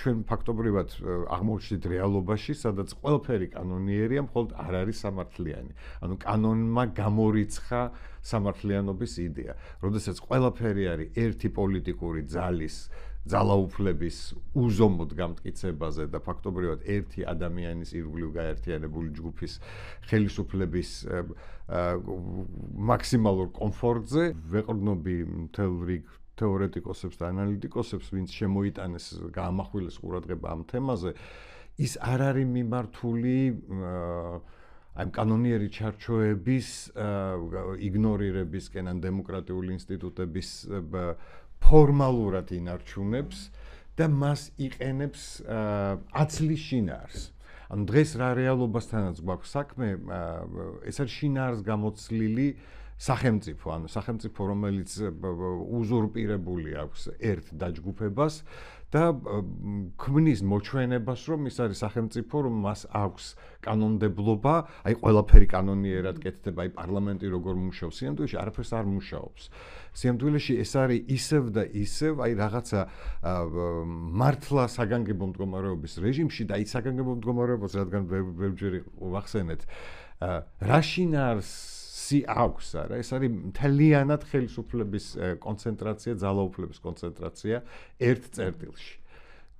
ჩვენ ფაქტობრივად აღმოჩნდით რეალობაში, სადაც ყველაფერი კანონიერია, მხოლოდ არ არის სამართლიანი. ანუ კანონმა გამორიცხა სამართლიანობის იდეა. როდესაც ყველაფერი არის ერთი პოლიტიკური ძალის ძალაუფლების უზომოდ გამტკიცებაზე და ფაქტობრივად ერთი ადამიანის ირგვლივ გაერთიანებული ჯგუფის ხელისუფლების მაქსიმალურ კომფორტზე ვეყრდნობი მთელ რიგ თეორეტიკოსებს და ანალიტიკოსებს, ვინც შემოიტანეს გაამახვილეს ყურადღება ამ თემაზე, ის არ არის მიმართული აი კანონიერი ჩარჩოების იგნორირებისკენ ან დემოკრატიული ინსტიტუტების ფორმალურად ინარჩუნებს და მას იყენებს აცლის შინაარს. ანუ დღეს რა რეალობასთანაც გვაქვს საქმე, ეს არის შინაარს გამოცლილი სახელმწიფო, ანუ სახელმწიფო, რომელიც უზურპირებული აქვს ერთ დაჯგუფებას და ქმნის მოჩვენებას, რომ ის არის სახელმწიფო, რომ მას აქვს კანონმდებლობა, აი ყველაფერი კანონიერად კეთდება, აი პარლამენტი როგორ მუშაობს, სიამდვილეში არაფერს არ მუშაობს. სიამდვილეში ეს არის ისევ და ისევ, აი რაღაცა მართლა საგანგებო მდგომარეობის რეჟიმში და აი საგანგებო მდგომარეობას, რადგან ბევრჯერ ვახსენეთ, რა შინაარსი აქვს, არა, ეს არის მთლიანად ხელისუფლების კონცენტრაცია, ძალაუფლების კონცენტრაცია ერთ წერტილში.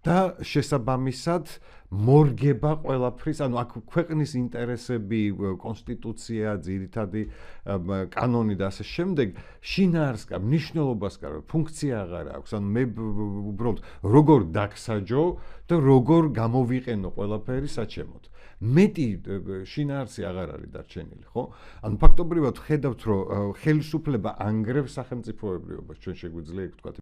და შესაბამისად მორგება ყველაფრის, ანუ აქ ქვეყნის ინტერესები, კონსტიტუცია, ძირითადი კანონი და ასე შემდეგ, შინაარსკა, მნიშვნელობასკა, ფუნქცია აღარ აქვს. ანუ მე უბრალოდ როგორ დაგსაჯო და როგორ გამოვიყენო ყველაფერი საჩემოდ. მეტი შინაარსი აღარ არის დარჩენილი, ხო? ანუ ფაქტობრივად ხედავთ, რომ ხელისუფლება ანგრევს სახელმწიფოებრიობას, ჩვენ შეგვიძლია იქ ვთქვათ.